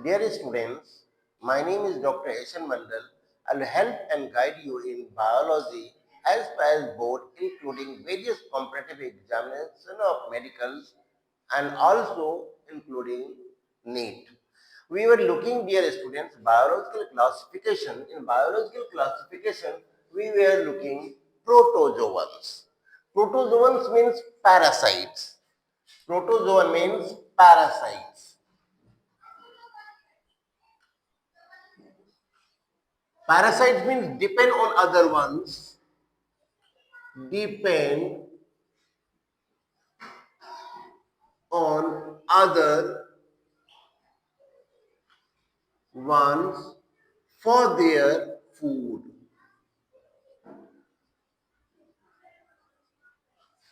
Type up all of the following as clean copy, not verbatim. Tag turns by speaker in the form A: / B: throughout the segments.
A: Dear students, my name is Dr. Eshan Mandal. I will help and guide you in biology as per as board, including various competitive examination of medicals and also including NEET. We were looking, dear students, biological classification. In biological classification, we were looking protozoans. Protozoans means parasites. Protozoan means parasites. Parasites means depend on other ones, depend on other ones for their food.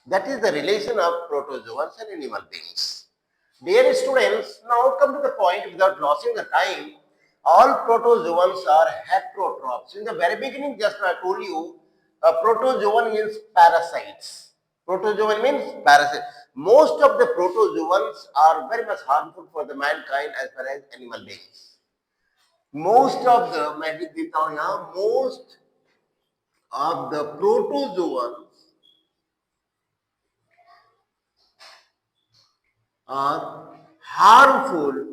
A: That is the relation of protozoans and animal beings. Dear students, now come to the point without losing the time. All protozoans are heterotrophs. In the very beginning, just I told you, a protozoan means parasites. Protozoan means parasite. Most of the protozoans are very much harmful for the mankind as far as animal beings. Most of the, मैं लिख देता हूं यहाँ, most of the protozoans are harmful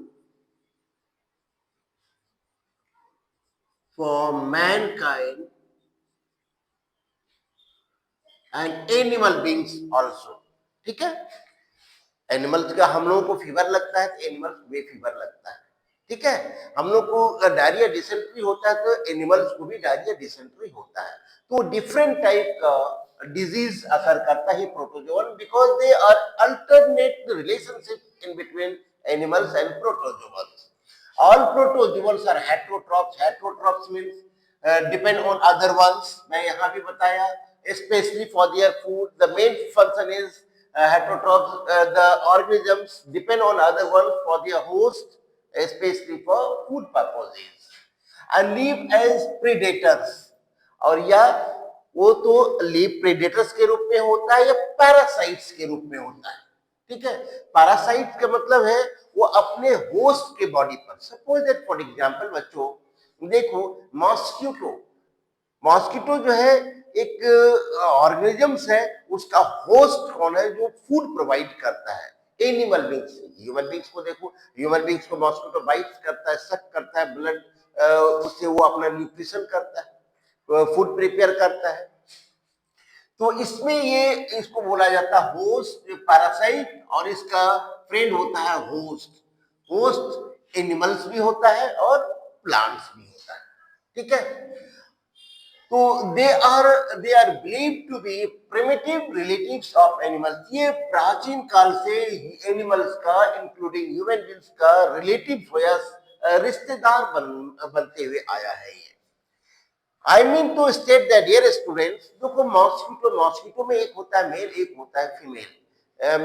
A: for mankind and animal beings also. ठीक है, animals का हम लोगों को फीवर लगता है तो एनिमल्स में फीवर लगता है. ठीक है, हम लोग को डायरिया डिसेंट्री होता है तो एनिमल्स को भी डायरिया डिसेंट्री होता है. तो डिफरेंट टाइप का डिजीज असर करता है protozoan because they are alternate relationship in between animals and protozoans. All protozoans are heterotrophs. Heterotrophs means depend on other ones. मैं यहाँ भी बताया, especially for their food. The main function is heterotrophs. The organisms depend on other ones for their host, especially for food purposes. And live as predators. और या वो तो live predators के रूप में होता है या parasites के रूप में होता है. ठीक है, पैरासाइट का मतलब है वो अपने होस्ट के बॉडी पर. सपोज दैट फॉर एग्जांपल बच्चों देखो, मॉस्किटो. मॉस्किटो जो है एक ऑर्गेनिजम्स है, उसका होस्ट कौन है जो फूड प्रोवाइड करता है? Animal beings. ह्यूमन बींग्स को देखो, ह्यूमन बींग्स को मॉस्किटो बाइट करता है, सक करता है ब्लड, उससे वो अपना न्यूट्रिशन करता है, फूड प्रिपेयर करता है. तो इसमें ये इसको बोला जाता है होस्ट पैरासाइट, और इसका फ्रेंड होता है होस्ट. होस्ट एनिमल्स भी होता है और प्लांट्स भी होता है. ठीक है, तो they are believe to be primitive relatives of animals. ये प्राचीन काल से एनिमल्स का इंक्लूडिंग ह्यूमन बींग्स का रिलेटिव या रिश्तेदार बनते हुए आया है. ये I mean to state that dear students, देखो मॉस्किटो में एक होता है मेल, एक होता है female.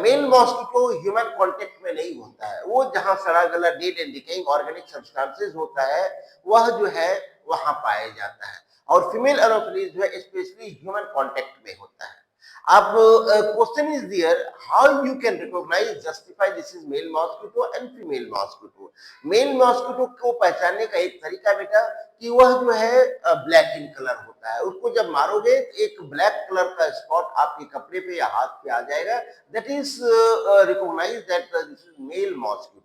A: Male mosquito human contact में नहीं होता है. वो जहां सड़ा गला dead and decaying organic substances होता है वह जो है वहां पाया जाता है. और फीमेल एनोफिलीज जो है स्पेशली ह्यूमन कांटेक्ट में होता है. अब question is there, how you can recognise justify this is male mosquito and female mosquito. Male mosquito को पहचानने का एक तरीका बेटा कि वह जो है ब्लैक इन कलर होता है. उसको जब मारोगे एक ब्लैक कलर का स्पॉट आपके कपड़े पे या हाथ पे आ जाएगा. That is recognise that this is male mosquito.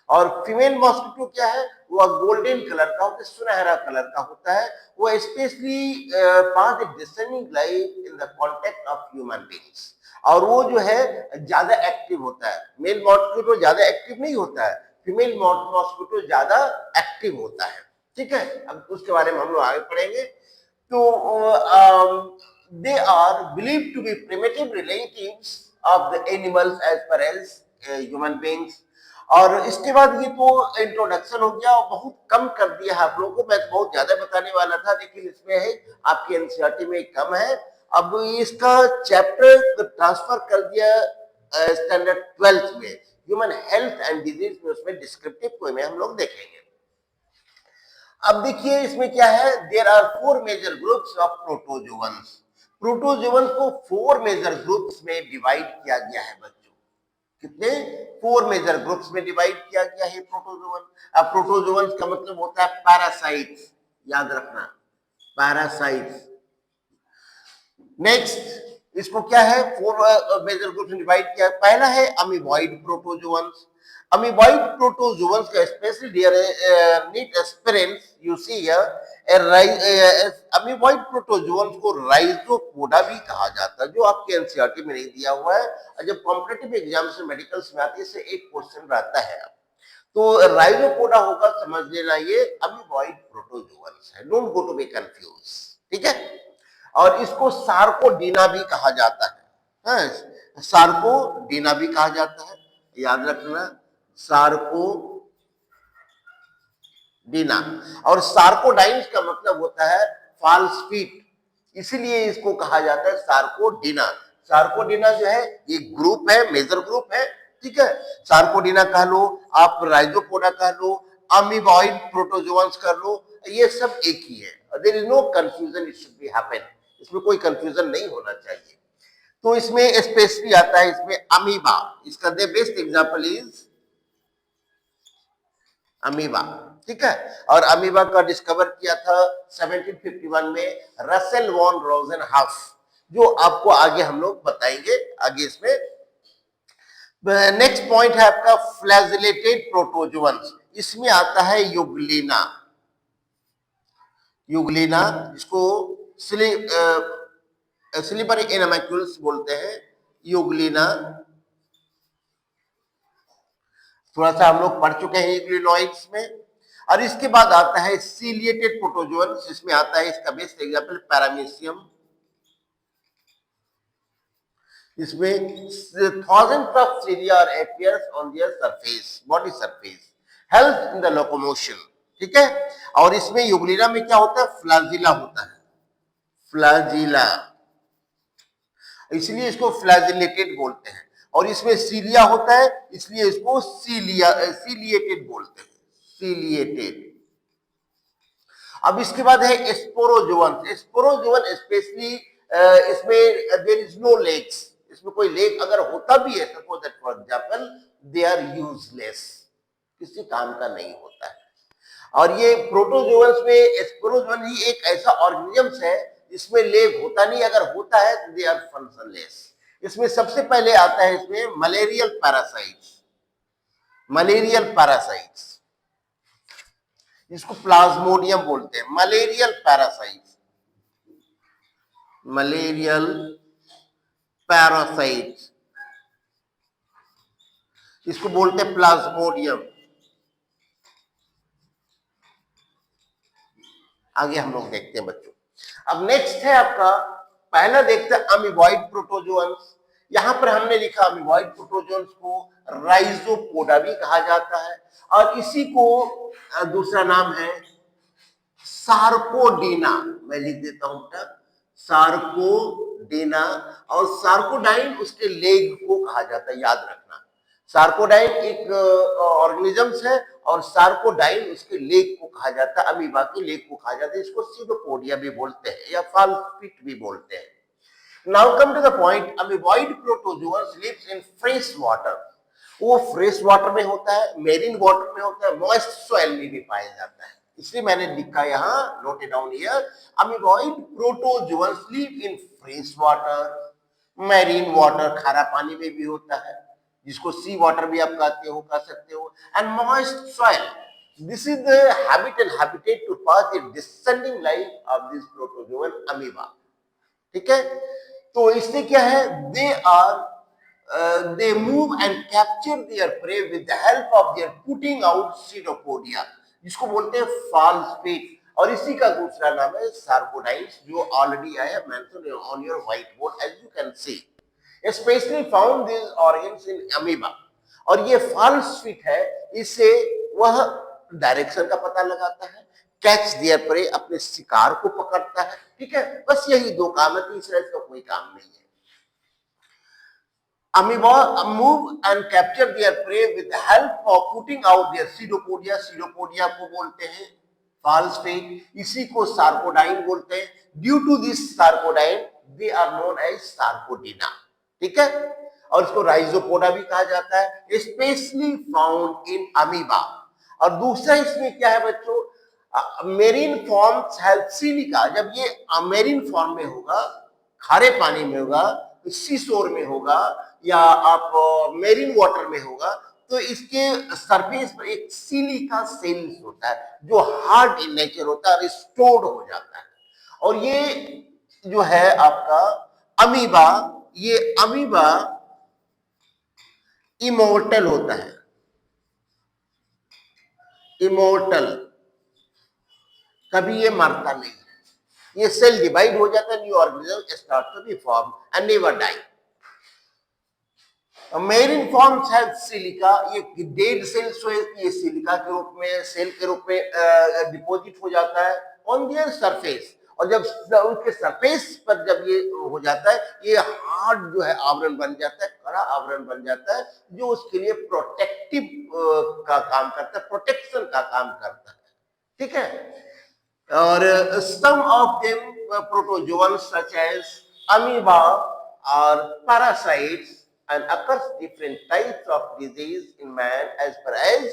A: और फीमेल मॉस्किटो क्या है, वह गोल्डन कलर का होता है, सुनहरा कलर का होता है. वो specially pass descending life in the contact of human beings. और वो जो है ज्यादा एक्टिव होता है. मेल मॉस्किटो ज्यादा एक्टिव नहीं होता है, फीमेल मॉस्किटो ज्यादा एक्टिव होता है. ठीक है, अब उसके बारे में हम लोग आगे पढ़ेंगे. तो they are believe to be primitive relatives of the animals as per as human beings. और इसके बाद ये तो इंट्रोडक्शन हो गया और बहुत कम कर दिया है आप लोगों को. मैं तो बहुत ज्यादा बताने वाला था लेकिन इसमें है आपकी एनसीईआरटी में कम है. अब इसका चैप्टर ट्रांसफर कर दिया स्टैंडर्ड 12th में, ह्यूमन हेल्थ एंड डिजीज में. उसमें डिस्क्रिप्टिव को में हम लोग देखेंगे. अब देखिए इसमें क्या है, there are 4 major groups of protozoans. Protozoans को 4 मेजर ग्रुप्स में डिवाइड किया गया है बच्चों. कितने 4 मेजर ग्रुप्स में डिवाइड किया गया है प्रोटोजोवन। अब प्रोटोजोवन का मतलब होता है पैरासाइट्स, याद रखना, पैरासाइट्स। नेक्स्ट इसको क्या है, 4 मेजर ग्रुप में डिवाइड किया। पहला है अमीबॉइड प्रोटोजोवंस। अमीबॉइड प्रोटोजोवंस का specially dear NEET experience you see here, amoeboid protozoans को राइजोपोडा भी कहा जाता है, जो आपके एनसीईआरटी में नहीं दिया हुआ है, और जब कॉम्पिटिटिव एग्जाम से मेडिकल्स में आती है इससे एक क्वेश्चन रहता है। तो राइजोपोडा होगा, समझ लेना ये अमीबॉइड प्रोटोजोवंस है, don't go to be confuse, ठीक है। और इसको सार्कोडीना भी कहा जाता है, सार्कोडीना भी कहा जाता है, याद रखना, सार्कोडीना। और सार्कोडाइन्स का मतलब होता है फॉल्स फीट, इसीलिए इसको कहा जाता है सार्कोडीना। सार्कोडीना जो है ये ग्रुप है, मेजर ग्रुप है, ठीक है। सार्कोडीना कह लो, आप राइजोपोडा कह लो, अमीबॉइड प्रोटोजोवंस कर लो, ये सब एक ही है। There is no confusion, it should be happen, इसमें कोई कंफ्यूजन नहीं होना चाहिए। तो इसमें स्पेशली आता है इसमें अमीबा, इसका the best example is amoeba, ठीक है। और अमीबा का डिस्कवर किया था 1751 में रसेल वॉन रोजेनहॉफ, जो आपको आगे हम लोग बताएंगे आगे इसमें। नेक्स्ट पॉइंट है आपका फ्लैजिलेटेड प्रोटोजोवंस, इसमें आता है युगलिना। युगलिना जिसको स्लीपर एनामैक्यूल्स बोलते हैं, युगलिना थोड़ा सा हम लोग पढ़ चुके हैं यूग्लिनोइड्स में। और इसके बाद आता है सीलिएटेड प्रोटोजोवंस, जिसमें आता है इसका बेस्ट एग्जांपल पैरामीशियम। इसमें thousands of cilia appears on their surface, body surface, helps in the locomotion, ठीक है। और इसमें युगलिना में क्या होता है, फ्लैजिला होता है, फ्लैजिला, इसलिए इसको फ्लैजिलेटेड बोलते हैं। और इसमें सीलिया होता है, इसलिए इसको सीलिएटेड बोलते हैं, सीलिएटेड। अब इसके बाद है स्पोरोजोवन। स्पोरोजोवन स्पेशली इसमें देयर इज नो लेग्स, इसमें कोई लेग अगर होता भी है, suppose that for example they are useless, किसी काम का नहीं होता है। और ये प्रोटोजोवंस में स्पोरोजोवन ही एक ऐसा ऑर्गेनिज्म है इसमें लेग होता नहीं, अगर होता है तो दे आर फंक्शनलेस। इसमें सबसे पहले आता है इसमें मलेरियल पैरासाइट्स, मलेरियल पैरासाइट्स, इसको प्लाज्मोडियम बोलते हैं, मलेरियल पैरासाइट्स, मलेरियल पैरासाइट्स, इसको बोलते हैं प्लाज्मोडियम। आगे हम लोग देखते हैं बच्चों। अब नेक्स्ट है आपका, पहला देखते हैं अमीबॉइड प्रोटोजोवंस। यहां पर हमने लिखा अमीबॉइड प्रोटोजोवंस को राइजोपोडा भी कहा जाता है, और इसी को दूसरा नाम है सार्कोडीना, मैं लिख देता हूं बेटा, सार्कोडीना। और सार्कोडाइन उसके लेग को कहा जाता है, याद रखना, सार्कोडाइन एक ऑर्गेनिजम्स है और सार्कोडाइन उसके लेग को कहा जाता है, अमीबा के लेग को कहा जाता है। इसको सीडोपोडिया भी बोलते हैं या फाल्सपिट भी बोलते हैं। Now come to the point, amoeboid protozoans lives in fresh water, वो फ्रेश वाटर में होता है, मेरीन वाटर में होता है, मॉइस्ट सॉइल में भी पाया जाता है, इसलिए मैंने लिखा यहाँ, note it down here, amoeboid protozoans live in fresh water, marine water, खारा पानी में भी होता है, जिसको सी वाटर भी आप कहते हो, कह सकते हो, and moist soil. This is the habit and habitat to pass the descending life of this protozoan amoeba, ठीक है। तो इससे क्या है, they move and capture their prey with the help of their putting out pseudopodia, जिसको बोलते हैं false feet. और इसी का दूसरा नाम है सार्कोडाइन्स, जो ऑलरेडी आया mention on your white board as you can see. Specially found this organs in amoeba. और ये फॉल्स फीट है, इससे वह डायरेक्शन का पता लगाता है, कैच देयर प्रे, अपने शिकार को पकड़ता है, ठीक है। बस यही दो काम है, तीसरा इसका कोई काम नहीं है। Amoeba move and capture their prey with the help of putting out their pseudopodia, pseudopodia को बोलते हैं false fate, इसी को सार्कोडाइन बोलते हैं। Due to this sarcodine, they are known as sarcodina, ठीक है। और इसको राइजोपोडा भी कहा जाता है, स्पेशली फाउंड इन अमीबा। और दूसरा इसमें क्या है बच्चों, मेरीन फॉर्म्स हैव सिलिका। जब ये मेरीन फॉर्म में होगा, खारे पानी में होगा, सी शोर में होगा, या आप मेरीन वाटर में होगा, तो इसके सरफेस पर एक सिलिका सेल्स होता है जो हार्ड इन नेचर होता है और स्टोर्ड हो जाता है। और ये जो है आपका अमीबा, ये अमीबा इमोर्टल होता है, इमोर्टल, कभी ये मरता नहीं है। ये सेल डिवाइड हो जाता है, new organism start to be form and never die. Marine forms have silica, ये डेड सेल्स ये सिलिका के रूप में, सेल के रूप में डिपॉजिट हो जाता है ऑन देयर सरफेस। और जब उसके सरफेस पर जब ये हो जाता है, ये हार्ड जो है आवरण बन जाता है, कड़ा आवरण बन जाता है, जो उसके लिए प्रोटेक्टिव का काम करता है, प्रोटेक्शन का काम करता है, ठीक है। और some of them protozoans such as amoeba are parasites and occurs different types of disease in man as per as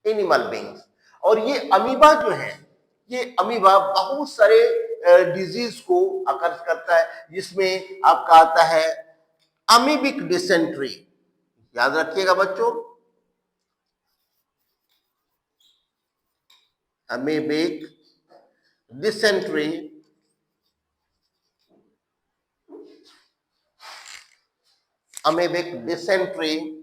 A: animal beings। और ये अमीबा जो है, ये अमीबा बहुत सारे डिजीज को अकर्स करता है, जिसमें आपका आता है अमीबिक डिसेंट्री। याद रखिएगा बच्चों, अमीबिक डिसेंट्री, अमीबिक डिसेंट्री,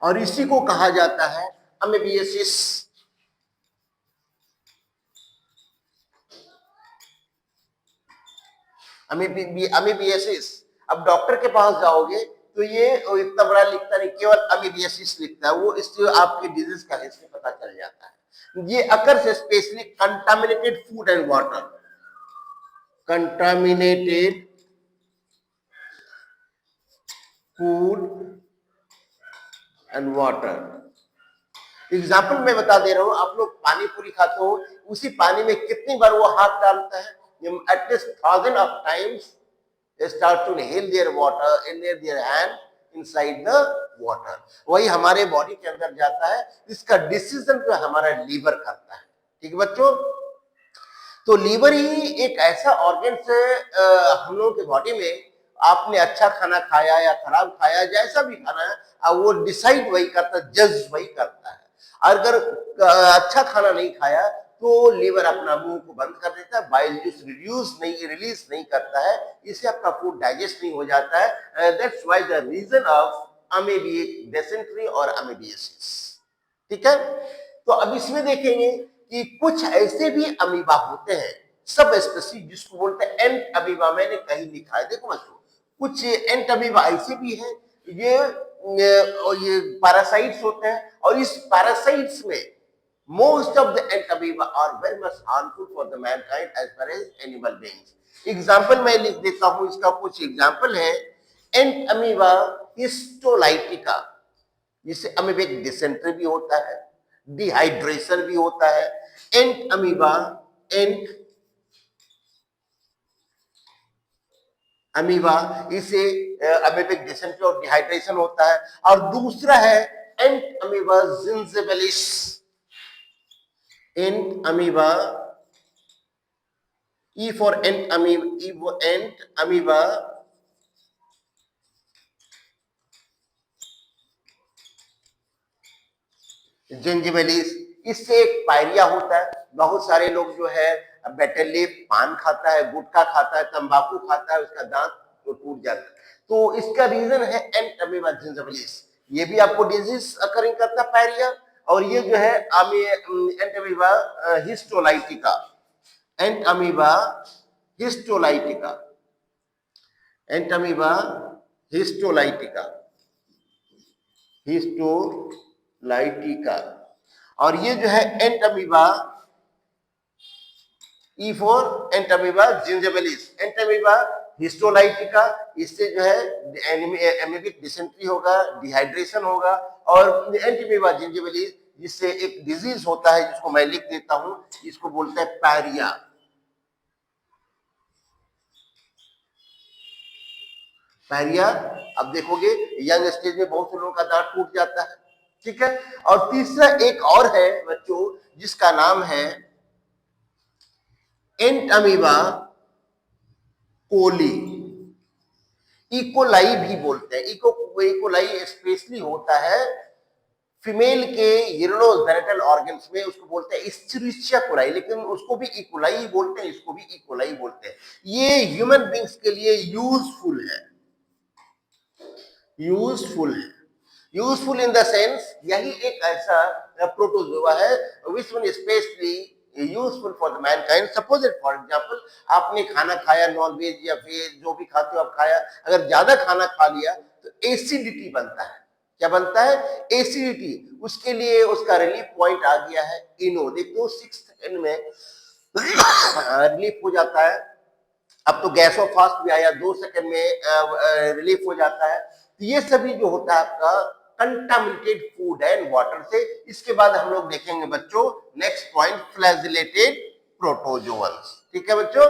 A: और इसी को कहा जाता है अमीबियासिस। अमीबियासिस, अब डॉक्टर के पास जाओगे तो ये इतना बड़ा लिखता नहीं, केवल अमीबियासिस लिखता है, वो इससे आपके डिजीज का हिस्ट्री पता चल जाता है। ये occurs specially contaminated food and water, contaminated food and water. Example मैं बता दे रहा हूं, आप लोग पानी पूरी खाते हो, उसी पानी में कितनी बार वो हाथ डालता है, at least 1000 of times they start to inhale their water, inhale their hand inside the water। वही हमारे बॉडी के अंदर जाता है, इसका डिसीजन जो हमारा लीवर करता है, ठीक है बच्चों। तो लीवर ही एक ऐसा ऑर्गन से हम लोगों के बॉडी में, आपने अच्छा खाना खाया या खराब खाया, जैसा भी खाना है वो डिसाइड वही करता है, जज वही करता है। अगर अच्छा खाना नहीं खाया तो लीवर अपना मुंह को बंद कर देता है, बाइल जूस रिलीज नहीं करता है, इससे आपका फूड डाइजेस्ट नहीं हो जाता है। That's why the reason of amoebic dysentery और अमीबियासिस, ठीक है। तो अब इसमें देखेंगे कि कुछ ऐसे भी अमीबा होते हैं, सब स्पेसीज, जिसको बोलते हैं एंट अमीबा, मैंने कहीं लिखा है, देखो बच्चों, कुछ एंट अमीबा ऐसे भी हैं, ये पैरासाइट्स होते हैं, और इस पैरासाइट्स में most of the ant amoeba are very much harmful for the mankind as far as animal beings। Example मैं लिख देता हूं, इसका कुछ एग्जाम्पल है। एंट अमीबा हिस्टोलाइटिका, जिससे अमीबिक डिसेंट्री भी होता है, डिहाइड्रेशन भी होता है। एंट अमीबा इसे अमीबिक डिसेंट्री और डिहाइड्रेशन होता है। और दूसरा है entamoeba gingivalis. Entamoeba, E for ant amoeba gingivalis, इससे एक पायरिया होता है। बहुत सारे लोग जो है बेटर लीफ पान खाता है, गुटखा खाता है, तंबाकू खाता है, उसका दांत तो टूट जाता है, तो इसका रीजन है एंट अमीबा जिंजिबिलिस। ये भी आपको डिजीज अकरिंग करता है, पायरिया। और ये जो है entamoeba histolytica, entamoeba histolytica, entamoeba histolytica, histolytica. और ये जो है entamoeba, E for entamoeba gingivalis, entamoeba histolytica, इससे जो है एमीबिक डिसेंट्री होगा, डिहाइड्रेशन होगा। और एंट अमीबा जिंजिबिलिस, जिससे एक डिजीज होता है, जिसको मैं लिख देता हूं, इसको बोलते हैं पायरिया। डायरिया, अब देखोगे यंग स्टेज में बहुत से लोगों का दांत टूट जाता है, ठीक है। और तीसरा एक और है बच्चों जिसका नाम है एंटमीबा कोली, इकोलाई भी बोलते हैं। इकोलाई स्पेशली होता है फीमेल के यूरिनोजेनिटल ऑर्गन्स में, उसको बोलते हैं इस्चरिशिया कोलाई, लेकिन उसको भी इकोलाई ही बोलते हैं, इसको भी इकोलाई बोलते हैं। ये ह्यूमन बींग्स के लिए यूजफुल है, यूजफुल है, यूजफुल इन द सेंस यही एक ऐसा प्रोटोजोआ है which one specially useful for the Mankind. Suppose for example आपने खाना खाया, नॉन वेज या वेज जो भी खाते हो आप खाया, अगर ज्यादा खाना खा लिया तो एसिडिटी बनता है। क्या बनता है? एसिडिटी। उसके लिए उसका रिलीफ पॉइंट आ गया है इनो। देखो 6 सेकंड में रिलीफ हो जाता है। अब तो गैसो फास्ट भी आया, 2 सेकंड में रिलीफ हो जाता है। तो ये सभी जो होता है आपका कंटामिनेटेड फूड एंड वाटर से। इसके बाद हम लोग देखेंगे बच्चों नेक्स्ट पॉइंट, फ्लैजिलेटेड प्रोटोजोअन्स। ठीक है बच्चों।